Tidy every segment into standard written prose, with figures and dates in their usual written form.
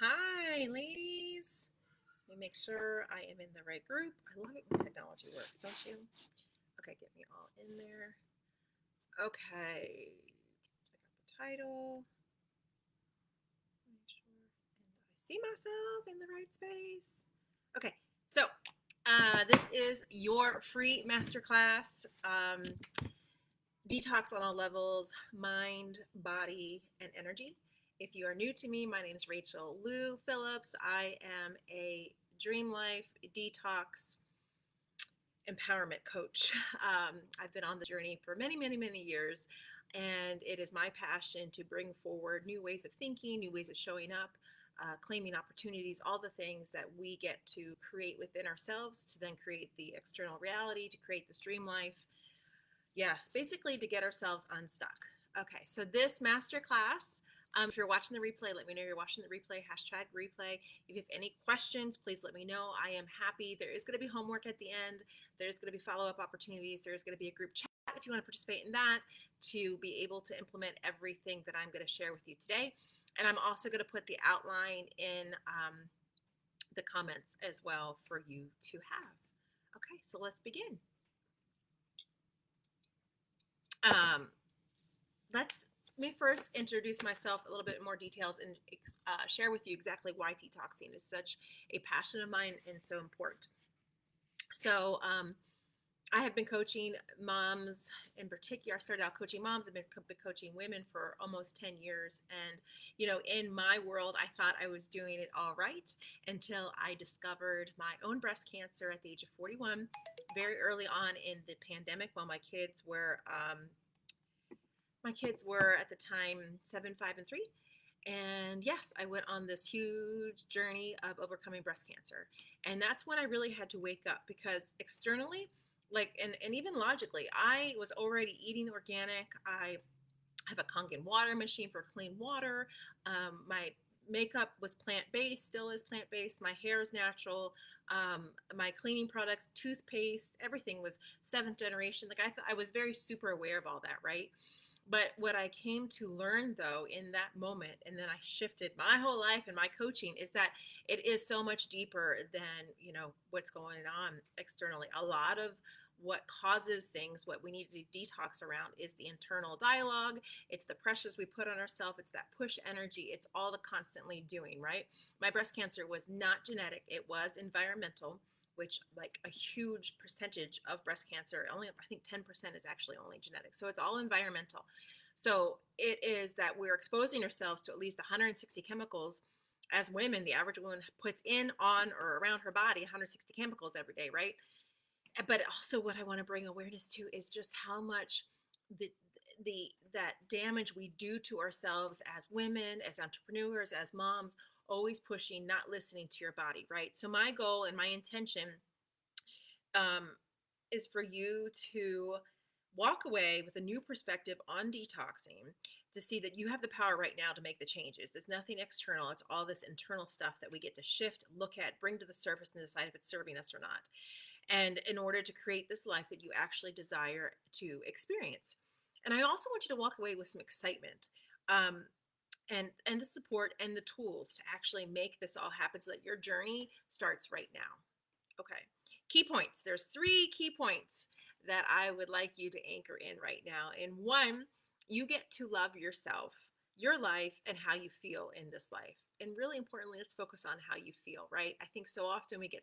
Hi, ladies. Let me make sure I am in the right group. I love it when technology works, don't you? Okay, get me all in there. Okay, I got the title. Make sure, and I see myself in the right space. Okay, so this is your free masterclass. Detox on all levels, mind, body, and energy. If you are new to me, my name is Rachel Lou Phillips. I am a dream life detox empowerment coach. I've been on the journey for many, many, many years, and it is my passion to bring forward new ways of thinking, new ways of showing up, claiming opportunities, all the things that we get to create within ourselves to then create the external reality, to create this dream life. Yes, basically to get ourselves unstuck. Okay, so this masterclass, if you're watching the replay, let me know you're watching the replay, hashtag replay. If you have any questions, please let me know. I am happy. There is going to be homework at the end. There's going to be follow-up opportunities. There's going to be a group chat if you want to participate in that to be able to implement everything that I'm going to share with you today. And I'm also going to put the outline in the comments as well for you to have. Okay, so let's begin. Um, let's me first introduce myself a little bit more details and share with you exactly why detoxing is such a passion of mine and so important. So I have been coaching moms in particular. I started out coaching moms. I've been coaching women for almost 10 years. And, you know, in my world, I thought I was doing it all right until I discovered my own breast cancer at the age of 41, very early on in the pandemic while my kids were at the time 7, 5, and 3. And yes, I went on this huge journey of overcoming breast cancer. And that's when I really had to wake up because externally, and even logically, I was already eating organic. I have a Kangen water machine for clean water. My makeup was plant based, still is plant based. My hair is natural. My cleaning products, toothpaste, everything was seventh generation. I was very super aware of all that, right? But what I came to learn though in that moment, and then I shifted my whole life and my coaching, is that it is so much deeper than, you know, what's going on externally. A lot of what causes things, what we need to detox around is the internal dialogue. It's the pressures we put on ourselves. It's that push energy. It's all the constantly doing, right? My breast cancer was not genetic. It was environmental, which like a huge percentage of breast cancer, only I think 10% is actually only genetic. So it's all environmental. So it is that we're exposing ourselves to at least 160 chemicals. As women, the average woman puts in, on, or around her body 160 chemicals every day, right? But also what I want to bring awareness to is just how much the that damage we do to ourselves as women, as entrepreneurs, as moms, always pushing, not listening to your body, right? So my goal and my intention um, is for you to walk away with a new perspective on detoxing, to see that you have the power right now to make the changes. There's nothing external. It's all this internal stuff that we get to shift, look at, bring to the surface, and decide if it's serving us or not. And in order to create this life that you actually desire to experience. And I also want you to walk away with some excitement. And the support and the tools to actually make this all happen so that your journey starts right now. Okay. Key points. There's 3 key points that I would like you to anchor in right now. And one, you get to love yourself, your life, and how you feel in this life. And really importantly, let's focus on how you feel, right? I think so often we get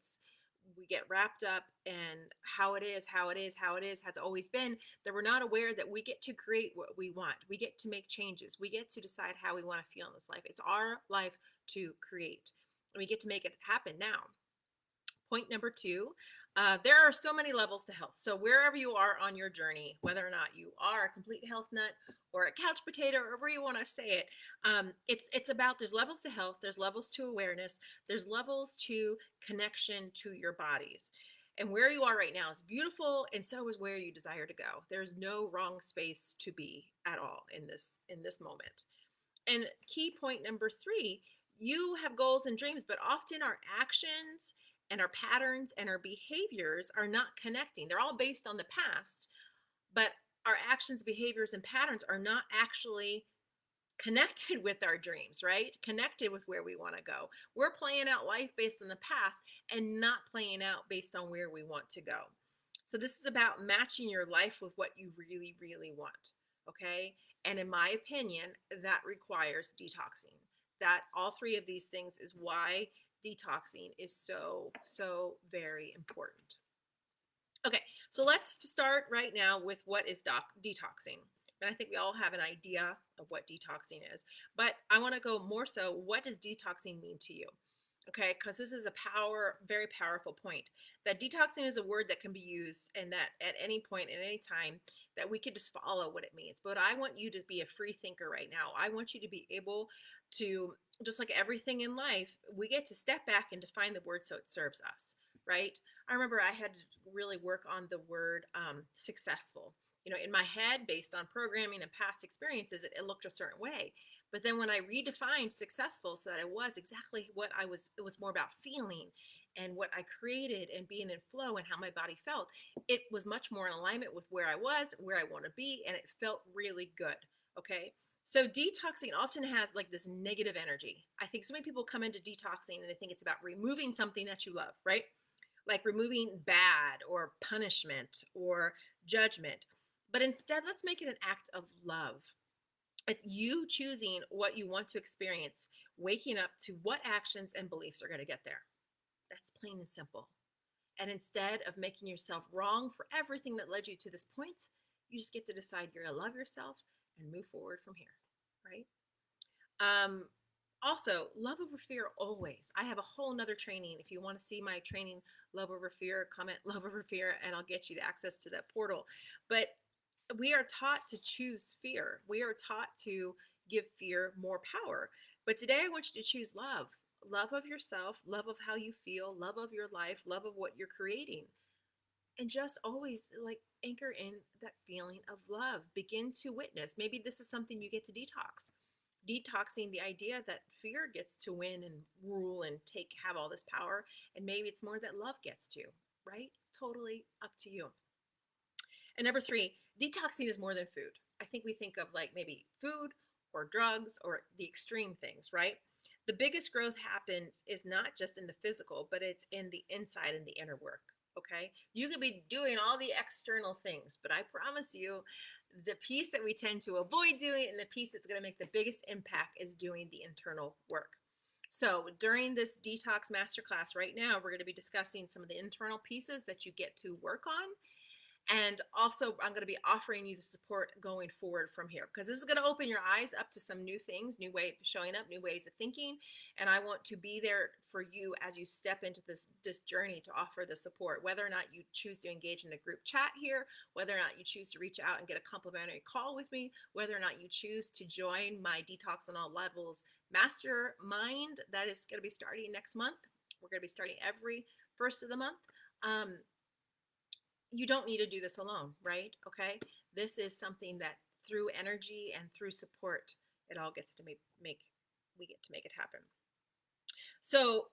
wrapped up in how it is, has always been, that we're not aware that we get to create what we want. We get to make changes. We get to decide how we want to feel in this life. It's our life to create. And we get to make it happen now. Point number 2, there are so many levels to health. So wherever you are on your journey, whether or not you are a complete health nut or a couch potato, or wherever you want to say it, it's about, there's levels to health, there's levels to awareness, there's levels to connection to your bodies. And where you are right now is beautiful, and so is where you desire to go. There's no wrong space to be at all in this moment. And key point number 3, you have goals and dreams, but often our actions and our patterns and our behaviors are not connecting. They're all based on the past, but our actions, behaviors, and patterns are not actually connected with our dreams, right? Connected with where we want to go. We're playing out life based on the past and not playing out based on where we want to go. So this is about matching your life with what you really, really want. Okay. And in my opinion, that requires detoxing. That all three of these things is why detoxing is so, so very important. Okay, so let's start right now with what is detoxing. And I think we all have an idea of what detoxing is, but I want to go more so, what does detoxing mean to you? Okay, because this is a very powerful point. That detoxing is a word that can be used, and that at any point, at any time, that we could just follow what it means. But I want you to be a free thinker right now. I want you to be able to, just like everything in life, we get to step back and define the word so it serves us, right? I remember I had to really work on the word successful. You know, in my head, based on programming and past experiences, it looked a certain way. But then when I redefined successful so that it was exactly what I was, it was more about feeling and what I created and being in flow and how my body felt. It was much more in alignment with where I was, where I want to be, and it felt really good. Okay. So detoxing often has like this negative energy. I think so many people come into detoxing and they think it's about removing something that you love, right? Like removing bad or punishment or judgment. But instead, let's make it an act of love. It's you choosing what you want to experience, waking up to what actions and beliefs are going to get there. That's plain and simple. And instead of making yourself wrong for everything that led you to this point, you just get to decide you're going to love yourself and move forward from here, right? Um, Also, love over fear always. I have a whole nother training. If you want to see my training, love over fear, comment love over fear, and I'll get you the access to that portal. But we are taught to choose fear. We are taught to give fear more power. But today I want you to choose love. Love of yourself, love of how you feel, love of your life, love of what you're creating. And just always like anchor in that feeling of love. Begin to witness. Maybe this is something you get to detox. Detoxing the idea that fear gets to win and rule and have all this power. And maybe it's more that love gets to, right? Totally up to you. And number three, detoxing is more than food. I think we think of like maybe food or drugs or the extreme things, right? The biggest growth happens is not just in the physical, but it's in the inside and the inner work. Okay. You could be doing all the external things, but I promise you, the piece that we tend to avoid doing and the piece that's going to make the biggest impact is doing the internal work. So during this detox masterclass right now, we're going to be discussing some of the internal pieces that you get to work on. And also, I'm going to be offering you the support going forward from here, because this is going to open your eyes up to some new things, new ways of showing up, new ways of thinking. And I want to be there for you as you step into this journey to offer the support, whether or not you choose to engage in a group chat here, whether or not you choose to reach out and get a complimentary call with me, whether or not you choose to join my Detox on All Levels mastermind that is going to be starting next month. We're going to be starting every first of the month. You don't need to do this alone, right? Okay. This is something that through energy and through support, it all gets to we get to make it happen. So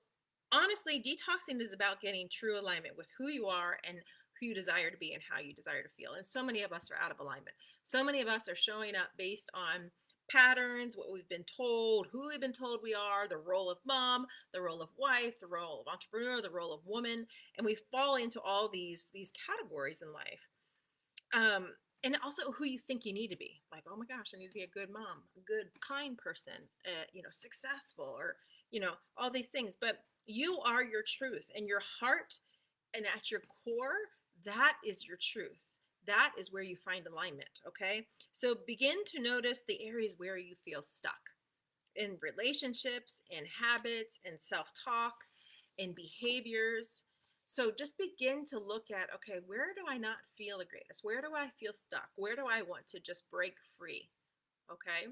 honestly, detoxing is about getting true alignment with who you are and who you desire to be and how you desire to feel. And so many of us are out of alignment. So many of us are showing up based on patterns, what we've been told, who we've been told we are, the role of mom, the role of wife, the role of entrepreneur, the role of woman, and we fall into all these categories in life. And also who you think you need to be. Like, oh my gosh, I need to be a good mom, a good, kind person, successful, or all these things. But you are your truth, and your heart, and at your core, that is your truth. That is where you find alignment, okay? So begin to notice the areas where you feel stuck in relationships, in habits, in self-talk, in behaviors. So just begin to look at, okay, where do I not feel the greatest? Where do I feel stuck? Where do I want to just break free? Okay?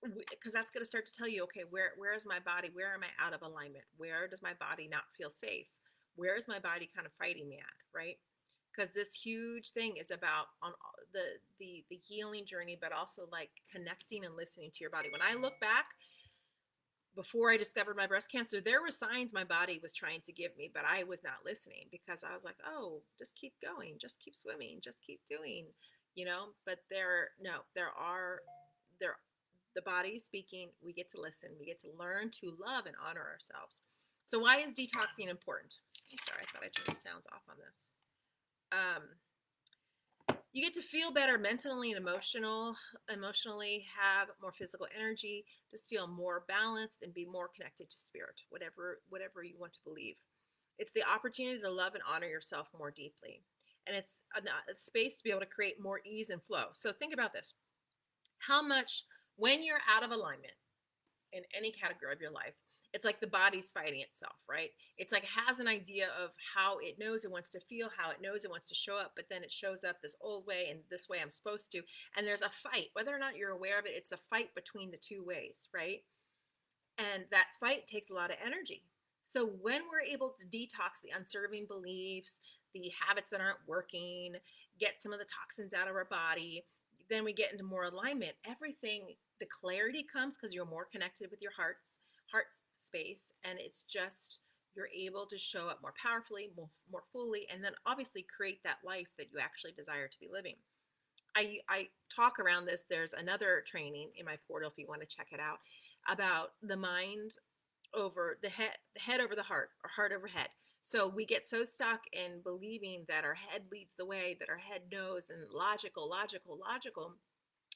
Because that's going to start to tell you, okay, where is my body? Where am I out of alignment? Where does my body not feel safe? Where is my body kind of fighting me at, right? Because this huge thing is about on the healing journey, but also like connecting and listening to your body. When I look back, before I discovered my breast cancer, there were signs my body was trying to give me, but I was not listening, because I was like, oh, just keep going, just keep swimming, just keep doing, but there, the body speaking, we get to listen, we get to learn to love and honor ourselves. So why is detoxing important? I'm sorry, I thought I turned the sounds off on this. You get to feel better mentally and emotionally, have more physical energy, just feel more balanced and be more connected to spirit, whatever you want to believe. It's the opportunity to love and honor yourself more deeply. And it's a space to be able to create more ease and flow. So think about this. How much, when you're out of alignment in any category of your life, it's like the body's fighting itself, right? It's like it has an idea of how it knows it wants to feel, how it knows it wants to show up, but then it shows up this old way and this way I'm supposed to. And there's a fight. Whether or not you're aware of it, it's a fight between the two ways, right? And that fight takes a lot of energy. So when we're able to detox the unserving beliefs, the habits that aren't working, get some of the toxins out of our body, then we get into more alignment. Everything, the clarity comes because you're more connected with your heart space, and it's just you're able to show up more powerfully, more fully, and then obviously create that life that you actually desire to be living. I talk around this. There's another training in my portal if you want to check it out, about the mind over the head over the heart, or heart over head. So we get so stuck in believing that our head leads the way, that our head knows, and logical,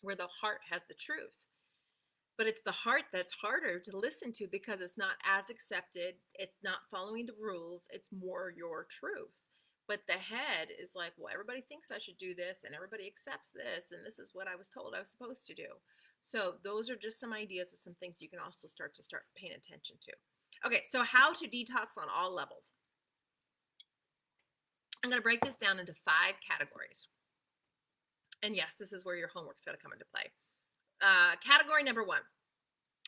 where the heart has the truth. But it's the heart that's harder to listen to because it's not as accepted. It's not following the rules. It's more your truth. But the head is like, well, everybody thinks I should do this, and everybody accepts this, and this is what I was told I was supposed to do. So those are just some ideas of some things you can also start paying attention to. Okay, so how to detox on all levels. I'm going to break this down into 5 categories. And yes, this is where your homework's going to come into play. Category number 1,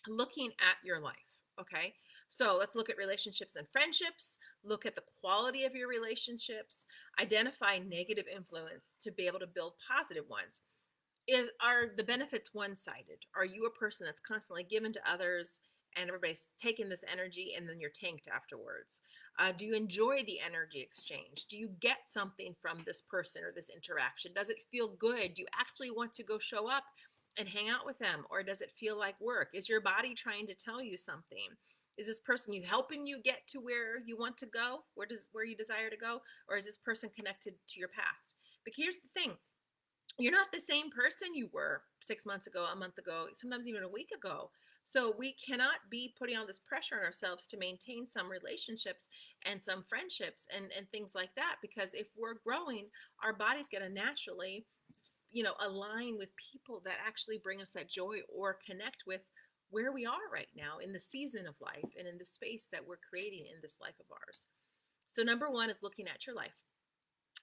looking at your life. Okay, so let's look at relationships and friendships. Look at the quality of your relationships. Identify negative influence to be able to build positive ones. Are the benefits one-sided? Are you a person that's constantly given to others and everybody's taking this energy and then you're tanked afterwards? Do you enjoy the energy exchange? Do you get something from this person or this interaction? Does it feel good? Do you actually want to go show up and hang out with them? Or does it feel like work? Is your body trying to tell you something? Is this person helping you get to where you want to go? Where you desire to go? Or is this person connected to your past? But here's the thing. You're not the same person you were 6 months ago, a month ago, sometimes even a week ago. So we cannot be putting all this pressure on ourselves to maintain some relationships and some friendships and things like that. Because if we're growing, our body's going to naturally, align with people that actually bring us that joy or connect with where we are right now in the season of life and in the space that we're creating in this life of ours. So number 1 is looking at your life.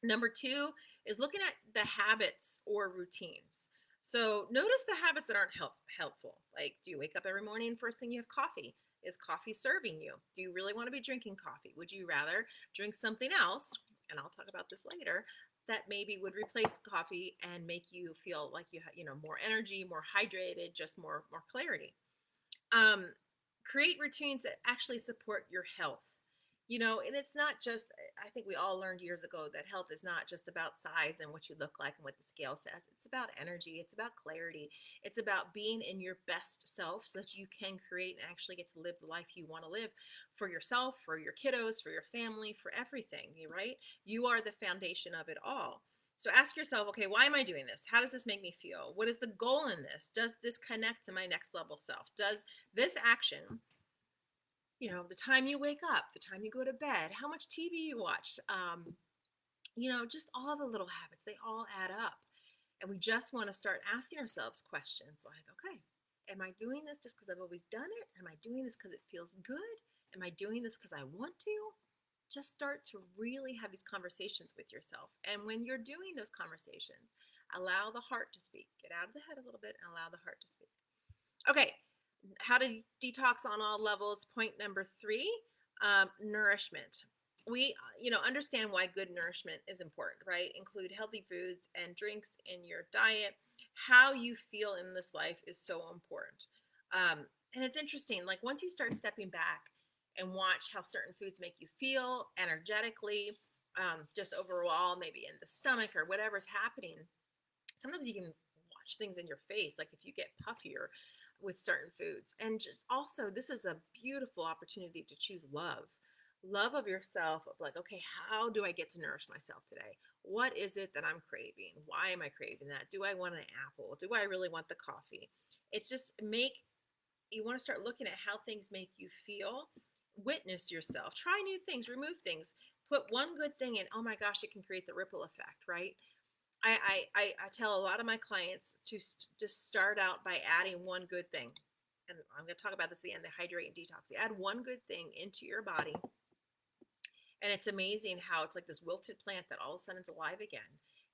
Number 2 is looking at the habits or routines. So notice the habits that aren't helpful. Like, do you wake up every morning, first thing you have coffee? Is coffee serving you? Do you really want to be drinking coffee? Would you rather drink something else, and I'll talk about this later, that maybe would replace coffee and make you feel like you have, more energy, more hydrated, just more clarity? Create routines that actually support your health. And it's not just, I think we all learned years ago that health is not just about size and what you look like and what the scale says. It's about energy. It's about clarity. It's about being in your best self so that you can create and actually get to live the life you want to live for yourself, for your kiddos, for your family, for everything, right? You are the foundation of it all. So ask yourself, okay, why am I doing this? How does this make me feel? What is the goal in this? Does this connect to my next level self? Does this action, the time you wake up, the time you go to bed, how much TV you watch, just all the little habits, they all add up. And we just want to start asking ourselves questions like, okay, am I doing this just because I've always done it? Am I doing this because it feels good? Am I doing this because I want to? Just start to really have these conversations with yourself. And when you're doing those conversations, allow the heart to speak. Get out of the head a little bit and allow the heart to speak. Okay, how to detox on all levels. Point number 3, nourishment. We, understand why good nourishment is important, right? Include healthy foods and drinks in your diet. How you feel in this life is so important. And it's interesting, like once you start stepping back and watch how certain foods make you feel energetically, just overall, maybe in the stomach or whatever's happening, Sometimes you can watch things in your face, like if you get puffier with certain foods. And just also, this is a beautiful opportunity to choose love of yourself, of like, okay, how do I get to nourish myself today? What is it that I'm craving? Why am I craving that? Do I want an apple? Do I really want the coffee? It's just you want to start looking at how things make you feel. Witness yourself, try new things, remove things, put one good thing in. Oh my gosh, it can create the ripple effect, right? I tell a lot of my clients to just start out by adding one good thing. And I'm going to talk about this at the end, the hydrate and detox. You add one good thing into your body, and it's amazing how it's like this wilted plant that all of a sudden is alive again.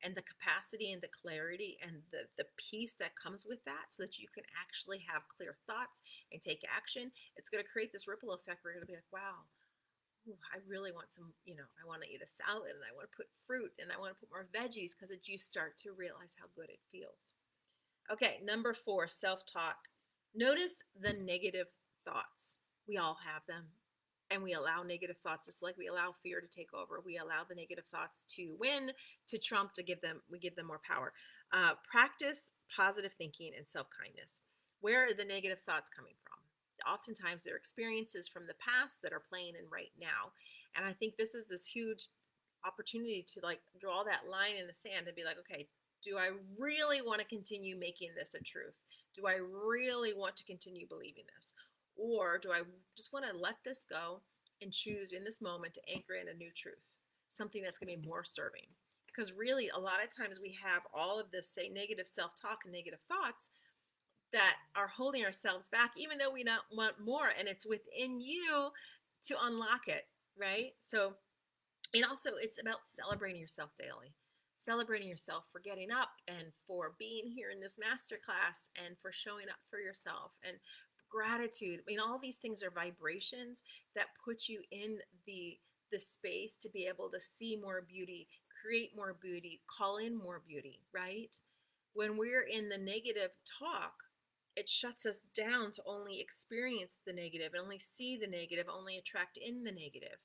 And the capacity and the clarity and the peace that comes with that, so that you can actually have clear thoughts and take action. It's going to create this ripple effect where you're going to be like, wow, ooh, I really want some, I want to eat a salad and I want to put fruit and I want to put more veggies, because you start to realize how good it feels. Okay, number 4, self-talk. Notice the negative thoughts. We all have them. And we allow negative thoughts, just like we allow fear to take over. We allow the negative thoughts to win, to trump, we give them more power. Practice positive thinking and self-kindness. Where are the negative thoughts coming from? Oftentimes they're experiences from the past that are playing in right now. And I think this is this huge opportunity to like draw that line in the sand and be like, okay, do I really want to continue making this a truth? Do I really want to continue believing this? Or do I just want to let this go and choose in this moment to anchor in a new truth, something that's going to be more serving? Because really, a lot of times we have all of this, say, negative self talk and negative thoughts that are holding ourselves back, even though we not want more. And it's within you to unlock it, right? So, and also, it's about celebrating yourself daily, celebrating yourself for getting up and for being here in this masterclass and for showing up for yourself, and gratitude. I mean, all these things are vibrations that put you in the space to be able to see more beauty, create more beauty, call in more beauty, right? When we're in the negative talk, it shuts us down to only experience the negative, and only see the negative, only attract in the negative.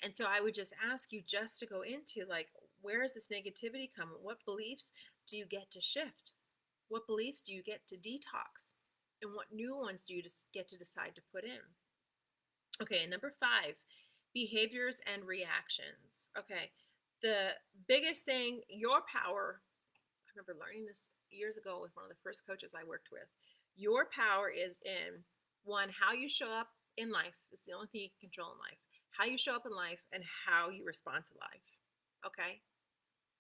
And so I would just ask you just to go into like, where is this negativity coming? What beliefs do you get to shift? What beliefs do you get to detox? And what new ones do you just get to decide to put in? Okay, and number 5, behaviors and reactions. Okay, the biggest thing, your power, I remember learning this years ago with one of the first coaches I worked with. Your power is in, one, how you show up in life. This is the only thing you can control in life. How you show up in life and how you respond to life. Okay?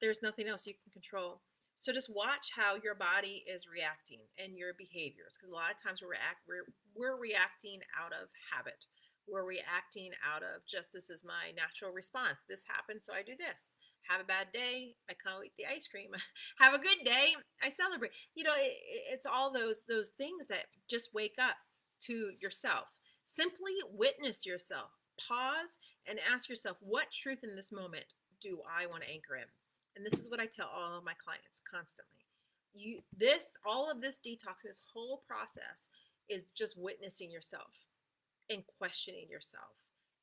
There's nothing else you can control. So just watch how your body is reacting and your behaviors, because a lot of times we're reacting out of habit. We're reacting out of just, this is my natural response. This happened, so I do this. Have a bad day, I can't eat the ice cream. Have a good day, I celebrate. It's all those things that just wake up to yourself. Simply witness yourself. Pause and ask yourself, what truth in this moment do I want to anchor in? And this is what I tell all of my clients constantly. All of this detox, this whole process is just witnessing yourself and questioning yourself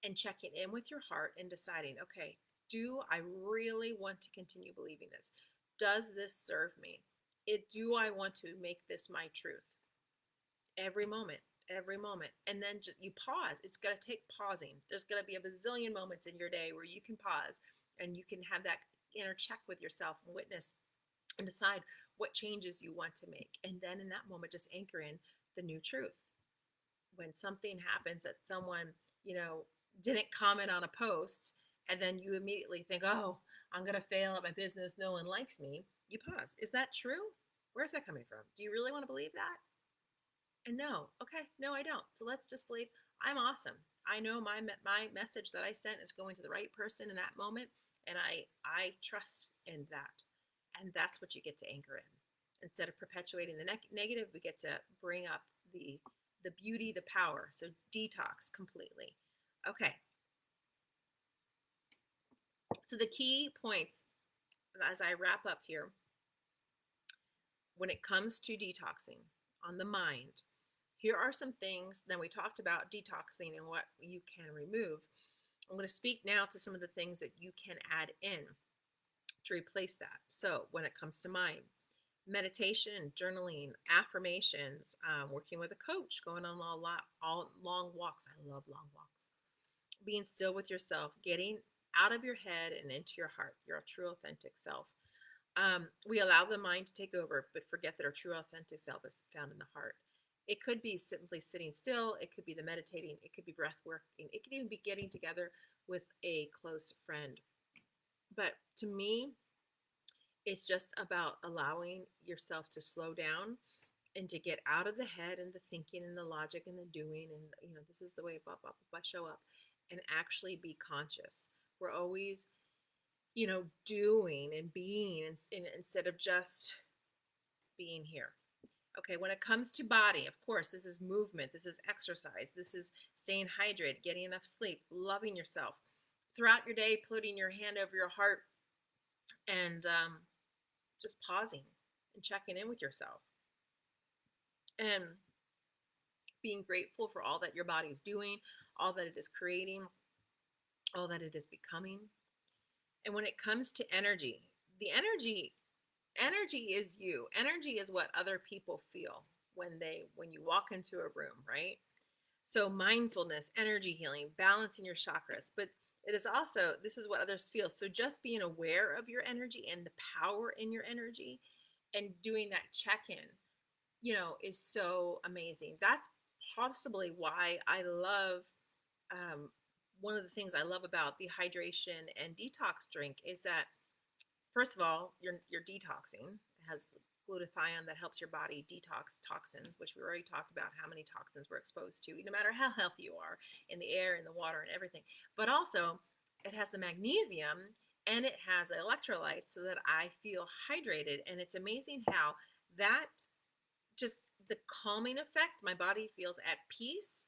and checking in with your heart and deciding, okay, do I really want to continue believing this? Does this serve me? Do I want to make this my truth? Every moment, every moment. And then just you pause. It's going to take pausing. There's going to be a bazillion moments in your day where you can pause and you can have that inner check with yourself and witness and decide what changes you want to make. And then in that moment, just anchor in the new truth. When something happens that someone, didn't comment on a post, and then you immediately think, oh, I'm going to fail at my business, no one likes me, you pause. Is that true? Where's that coming from? Do you really want to believe that? And no, okay, no, I don't. So let's just believe I'm awesome. I know my message that I sent is going to the right person in that moment, and I trust in that. And that's what you get to anchor in. Instead of perpetuating the negative, we get to bring up the beauty, the power. So detox completely. Okay. So the key points as I wrap up here, when it comes to detoxing on the mind, here are some things. Then we talked about detoxing and what you can remove. I'm going to speak now to some of the things that you can add in to replace that. So when it comes to mind, meditation, journaling, affirmations, working with a coach, going on all long walks. I love long walks. Being still with yourself, getting out of your head and into your heart, your true authentic self. We allow the mind to take over, but forget that our true authentic self is found in the heart. It could be simply sitting still. It could be the meditating. It could be breath working. It could even be getting together with a close friend. But to me, it's just about allowing yourself to slow down and to get out of the head and the thinking and the logic and the doing and this is the way I show up, and actually be conscious. We're always doing and being, instead of just being here. Okay, when it comes to body, of course, this is movement, this is exercise, this is staying hydrated, getting enough sleep, loving yourself throughout your day, putting your hand over your heart, and just pausing and checking in with yourself, and being grateful for all that your body is doing, all that it is creating, all that it is becoming. And when it comes to energy, the energy is you. Energy is what other people feel when you walk into a room, right? So mindfulness, energy healing, balancing your chakras, but it is also, this is what others feel. So just being aware of your energy and the power in your energy and doing that check-in, is so amazing. That's possibly why I love, one of the things I love about the hydration and detox drink is that, first of all, you're detoxing. It has glutathione that helps your body detox toxins, which we already talked about how many toxins we're exposed to, no matter how healthy you are, in the air, in the water, and everything. But also, it has the magnesium and it has electrolytes so that I feel hydrated. And it's amazing how that, just the calming effect, my body feels at peace,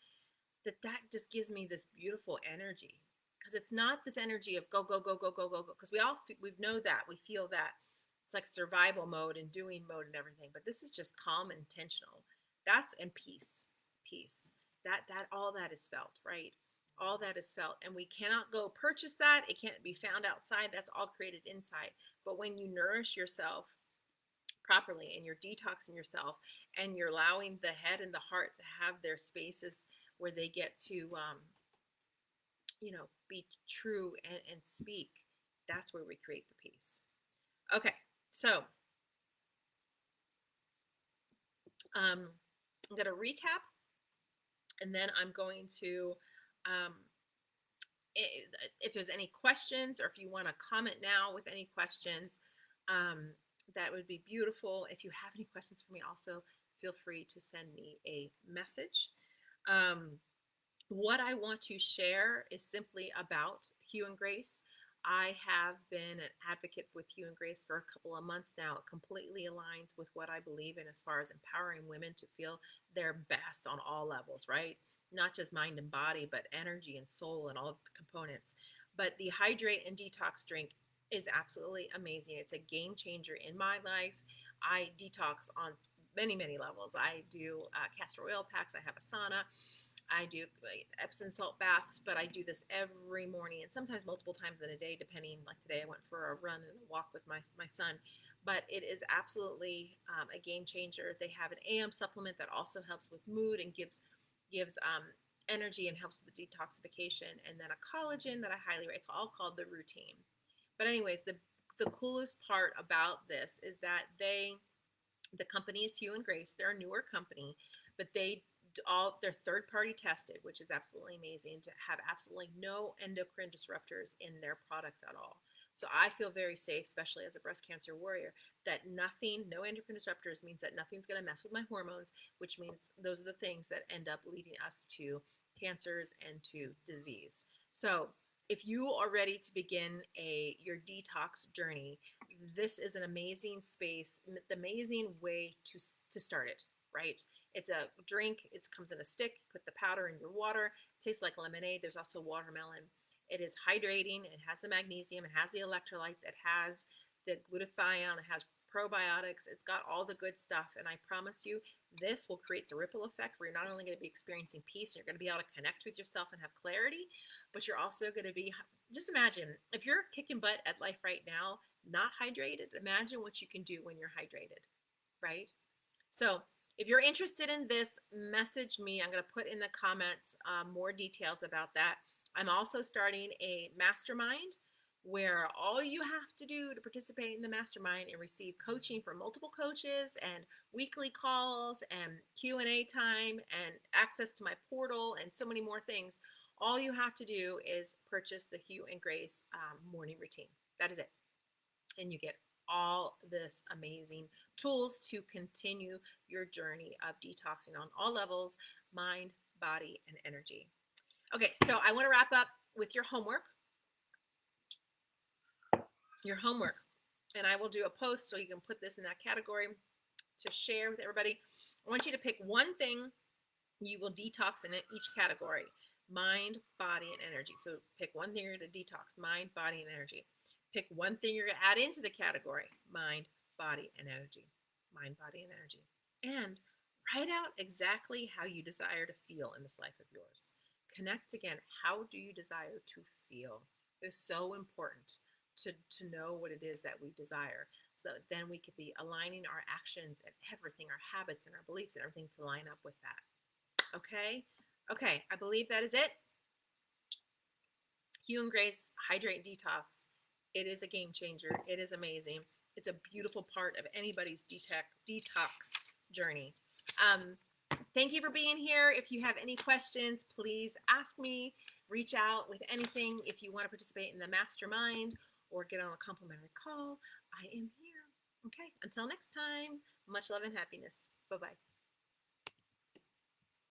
that just gives me this beautiful energy, because it's not this energy of go go go go go go go, because we know that, we feel that it's like survival mode and doing mode and everything, but this is just calm and intentional. That's, and peace, that all that is felt, right? All that is felt, and we cannot go purchase that. It can't be found outside. That's all created inside. But when you nourish yourself properly and you're detoxing yourself and you're allowing the head and the heart to have their spaces where they get to be true and speak, that's where we create the peace. Okay, so I'm going to recap, and then I'm going to, if there's any questions, or if you want to comment now with any questions, that would be beautiful. If you have any questions for me, also feel free to send me a message. What I want to share is simply about Hue and Grace. I have been an advocate with Hue and Grace for a couple of months now. It completely aligns with what I believe in as far as empowering women to feel their best on all levels, right? Not just mind and body, but energy and soul and all of the components. But the Hydrate and Detox drink is absolutely amazing. It's a game changer in my life. I detox on many, many levels. I do castor oil packs. I have a sauna. I do Epsom salt baths, but I do this every morning and sometimes multiple times in a day, depending. Like today, I went for a run and a walk with my son. But it is absolutely a game changer. They have an AM supplement that also helps with mood and gives energy and helps with the detoxification, and then a collagen that I highly rate. It's all called the Routine. But anyways, the coolest part about this is that the company is Hue and Grace. They're a newer company, but they're third party tested, which is absolutely amazing, to have absolutely no endocrine disruptors in their products at all. So I feel very safe, especially as a breast cancer warrior, that no endocrine disruptors means that nothing's going to mess with my hormones, which means those are the things that end up leading us to cancers and to disease. So if you are ready to begin your detox journey, this is an amazing space, an amazing way to start it, right? It's a drink. It comes in a stick. Put the powder in your water. It tastes like lemonade. There's also watermelon. It is hydrating. It has the magnesium. It has the electrolytes. It has the glutathione. It has probiotics. It's got all the good stuff. And I promise you, this will create the ripple effect where you're not only going to be experiencing peace, you're going to be able to connect with yourself and have clarity, but you're also going to be, just imagine, if you're kicking butt at life right now, not hydrated, imagine what you can do when you're hydrated. right? So if you're interested in this, message me. I'm going to put in the comments more details about that. I'm also starting a mastermind where all you have to do to participate in the mastermind and receive coaching from multiple coaches and weekly calls and Q&A time and access to my portal and so many more things, all you have to do is purchase the Hue and Grace morning routine. That is it. And you get all this amazing tools to continue your journey of detoxing on all levels, mind, body, and energy. Okay, so I want to wrap up with your homework. And I will do a post so you can put this in that category to share with everybody. I want you to pick one thing you will detox in each category: mind, body, and energy. So pick one thing you're going to detox: mind, body, and energy. Pick one thing you're going to add into the category: mind, body, and energy. Mind, body, and energy. And write out exactly how you desire to feel in this life of yours. Connect again. How do you desire to feel? It is so important to know what it is that we desire, so then we could be aligning our actions and everything, our habits and our beliefs and everything, to line up with that. Okay, I believe that is it. Hue and Grace Hydrate Detox. It is a game changer. It is amazing. It's a beautiful part of anybody's detox journey. Thank you for being here. If you have any questions, please ask me. Reach out with anything. If you want to participate in the mastermind or get on a complimentary call, I am here. Okay, until next time, much love and happiness. Bye-bye.